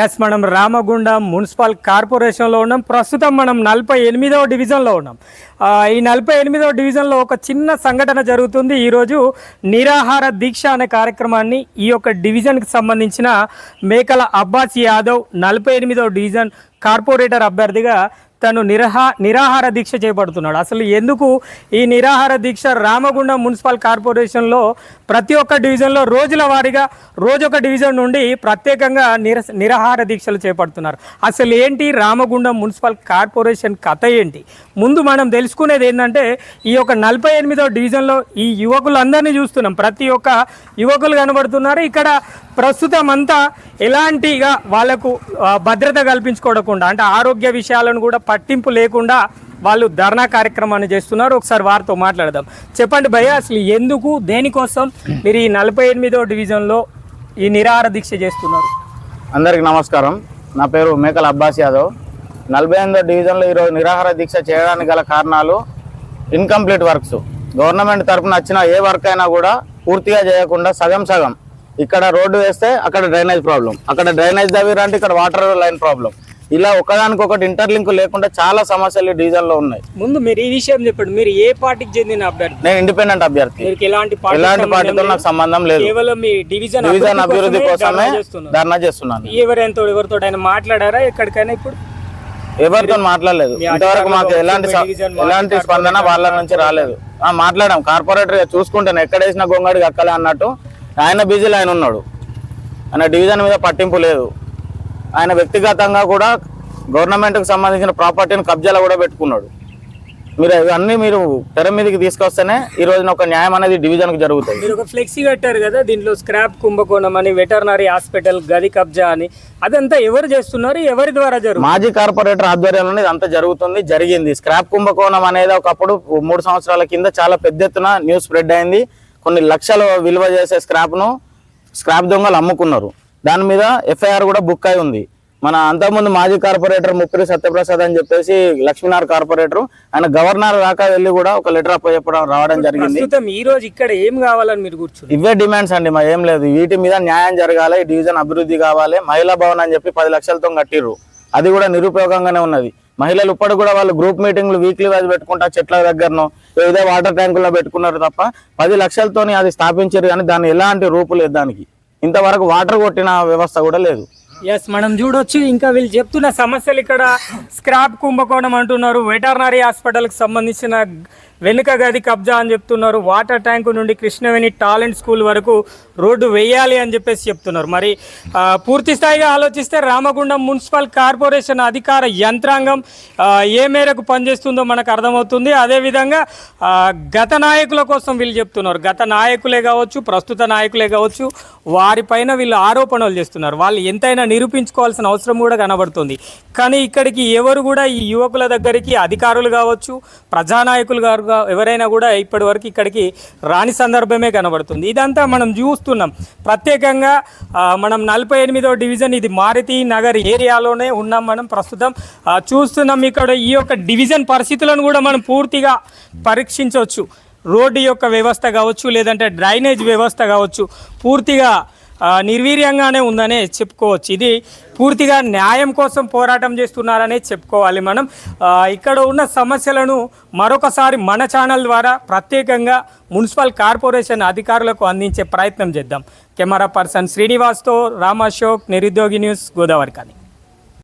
Yes, మనం Ramagundam municipal కార్పొరేషన్లో ఉన్నాం. ప్రస్తుతం మనం 48వ డివిజన్లో ఉన్నాం. ఈ 48వ డివిజన్లో ఒక చిన్న సంఘటన జరుగుతుంది. ఈరోజు నిరాహార దీక్ష అనే కార్యక్రమాన్ని ఈ యొక్క డివిజన్కి సంబంధించిన మేకల అబ్బాస్ యాదవ్ 48వ డివిజన్ కార్పొరేటర్ అభ్యర్థిగా తను నిరాహార దీక్ష చేపడుతున్నాడు. అసలు ఎందుకు ఈ నిరాహార దీక్ష? రామగుండం మున్సిపల్ కార్పొరేషన్లో ప్రతి ఒక్క డివిజన్లో రోజుల వారీగా రోజొక డివిజన్ నుండి ప్రత్యేకంగా నిరాహార దీక్షలు చేపడుతున్నారు. అసలు ఏంటి రామగుండం మున్సిపల్ కార్పొరేషన్ కథ ఏంటి? ముందు మనం తెలుసుకునేది ఏంటంటే, ఈ యొక్క 48వ డివిజన్లో ఈ యువకులందరినీ చూస్తున్నాం. ప్రతి ఒక్క యువకులు కనబడుతున్నారు. ఇక్కడ ప్రస్తుతం అంతా ఎలాంటిగా వాళ్ళకు భద్రత కల్పించుకోకుండా, అంటే ఆరోగ్య విషయాలను కూడా పట్టింపు లేకుండా వాళ్ళు ధర్నా కార్యక్రమాన్ని చేస్తున్నారు. ఒకసారి వారితో మాట్లాడదాం. చెప్పండి భయ్య, అసలు ఎందుకు, దేనికోసం మీరు ఈ 48వ డివిజన్లో ఈ నిరాహార దీక్ష చేస్తున్నారు? అందరికీ నమస్కారం. నా పేరు మేకల అబ్బాస్ యాదవ్. 48వ డివిజన్లో ఈరోజు నిరాహార దీక్ష చేయడానికి గల కారణాలు ఇన్కంప్లీట్ వర్క్స్. గవర్నమెంట్ తరఫున వచ్చిన ఏ వర్క్ అయినా కూడా పూర్తిగా చేయకుండా సగం ఇక్కడ రోడ్డు వేస్తే అక్కడ డ్రైనేజ్ ప్రాబ్లం, అక్కడ డ్రైనేజ్ దవ్విరంటే ఇక్కడ వాటర్ లైన్ ప్రాబ్లం, ఇలా ఒకదానికొకటి ఇంటర్లింక్ లేకుండా చాలా సమస్యలు ఈ డివిజన్ లో ఉన్నాయి. ముందు మీరు ఈ విషయం చెప్పండి, మీరు ఏ పార్టీకి చెందిన అభ్యర్థి? నేను ఇండిపెండెంట్ అభ్యర్థి. ఎలాంటి పార్టీతో నాకు సంబంధం లేదు. కేవలం మీ డివిజన్ అభివృద్ధి కోసమే ధర్నా చేస్తున్నాను. ఎవరితో ఆయన మాట్లాడారా ఎక్కడికైనా? ఇప్పుడు ఎవరితో మాట్లాడలేదు. ఇంతవరకు మాకు ఎలాంటి స్పందన వాళ్ళ నుంచి రాలేదు. మాట్లాడాం, కార్పొరేటర్ చూసుకుంటాను ఎక్కడ వేసిన గొంగడికి అక్కలే అన్నట్టు ఆయన బిజీలో ఆయన ఉన్నాడు. ఆయన డివిజన్ మీద పట్టింపు లేదు. ఆయన వ్యక్తిగతంగా కూడా గవర్నమెంట్కి సంబంధించిన ప్రాపర్టీని కబ్జాలో కూడా పెట్టుకున్నాడు. మీరు ఇవన్నీ మీరు తెర మీదకి తీసుకొస్తేనే ఈ రోజున ఒక న్యాయం అనేది డివిజన్కి జరుగుతుంది. మీరు ఒక ఫ్లెక్సీ కట్టారు కదా, దీంట్లో స్క్రాప్ కుంభకోణం అని, వెటర్నరీ హాస్పిటల్ గది కబ్జా అని, అదంతా ఎవరు చేస్తున్నారు? ఎవరి ద్వారా జరుగుతుంది? మాజీ కార్పొరేటర్ ఆధ్వర్యంలో ఇదంతా జరిగింది. స్క్రాప్ కుంభకోణం అనేది ఒకప్పుడు 3 సంవత్సరాల కింద చాలా పెద్ద ఎత్తున న్యూస్ స్ప్రెడ్ అయింది. కొన్ని లక్షలు విలువ చేసే స్క్రాప్ దొంగలు అమ్ముకున్నారు. దాని మీద ఎఫ్ఐఆర్ కూడా బుక్ అయి ఉంది. మన అంతకుముందు మాజీ కార్పొరేటర్ ముప్పిరి సత్యప్రసాద్ అని చెప్పేసి లక్ష్మీనారాయణ కార్పొరేటర్, ఆయన గవర్నర్ దాకా వెళ్ళి కూడా ఒక లెటర్ అప్పచెప్పడం రావడం జరిగింది. ఈ రోజు ఇక్కడ ఏం కావాలని మీరు కూర్చుని? ఇవే డిమాండ్స్ అండి, మా ఏం లేదు. వీటి మీద న్యాయం జరగాలి, ఈ డివిజన్ అభివృద్ధి కావాలి. మహిళా భవన్ అని చెప్పి 10 లక్షలతో కట్టిర్రు, అది కూడా నిరుపయోగంగానే ఉన్నది. మహిళలు ఇప్పటి కూడా వాళ్ళు గ్రూప్ మీటింగ్లు వీక్లీ వైజ్ పెట్టుకుంటా చెట్ల దగ్గరనో ఏదో వాటర్ ట్యాంకుల్లో పెట్టుకున్నారు తప్ప 10 లక్షలతోని అది స్థాపించారు. కానీ దాన్ని ఎలాంటి రూపు లేదు. దానికి ఇంతవరకు వాటర్ కొట్టిన వ్యవస్థ కూడా లేదు. ఎస్, మనం చూడొచ్చు. ఇంకా వీళ్ళు చెప్తున్న సమస్యలు ఇక్కడ స్క్రాప్ కుంభకోణం అంటున్నారు, వెటర్నరీ హాస్పిటల్కి సంబంధించిన వెనుక గది కబ్జా అని చెప్తున్నారు, వాటర్ ట్యాంకు నుండి కృష్ణవేణి టాలెంట్ స్కూల్ వరకు రోడ్డు వేయాలి అని చెప్పేసి చెప్తున్నారు. మరి పూర్తి స్థాయిగా ఆలోచిస్తే రామగుండం మున్సిపల్ కార్పొరేషన్ అధికార యంత్రాంగం ఏ మేరకు పనిచేస్తుందో మనకు అర్థమవుతుంది. అదేవిధంగా గత నాయకుల కోసం వీళ్ళు చెప్తున్నారు. గత నాయకులే కావచ్చు, ప్రస్తుత నాయకులే కావచ్చు, వారిపైన వీళ్ళు ఆరోపణలు చేస్తున్నారు. వాళ్ళు ఎంతైనా నిరూపించుకోవాల్సిన అవసరం కూడా కనబడుతుంది. కానీ ఇక్కడికి ఎవరు కూడా ఈ యువకుల దగ్గరికి, అధికారులు కావచ్చు, ప్రజానాయకులు ఎవరైనా కూడా ఇప్పటి వరకు ఇక్కడికి రాని సందర్భమే కనబడుతుంది. ఇదంతా మనం చూస్తున్నాం. ప్రత్యేకంగా మనం 48వ డివిజన్, ఇది మారుతి నగర్ ఏరియాలోనే ఉన్నాం. మనం ప్రస్తుతం చూస్తున్నాం. ఇక్కడ ఈ యొక్క డివిజన్ పరిస్థితులను కూడా మనం పూర్తిగా పరీక్షించవచ్చు. రోడ్డు యొక్క వ్యవస్థ కావచ్చు, లేదంటే డ్రైనేజ్ వ్యవస్థ కావచ్చు, పూర్తిగా నిర్వీర్యంగానే ఉందనే చెప్పుకోవచ్చు. ఇది పూర్తిగా న్యాయం కోసం పోరాటం చేస్తున్నారనే చెప్పుకోవాలి మనం. ఇక్కడ ఉన్న సమస్యలను మరొకసారి మన ఛానల్ ద్వారా ప్రత్యేకంగా మున్సిపల్ కార్పొరేషన్ అధికారులకు అందించే ప్రయత్నం చేద్దాం. కెమెరా పర్సన్ శ్రీనివాస్తో రామ్ అశోక్, నిరుద్యోగి న్యూస్, గోదావరి.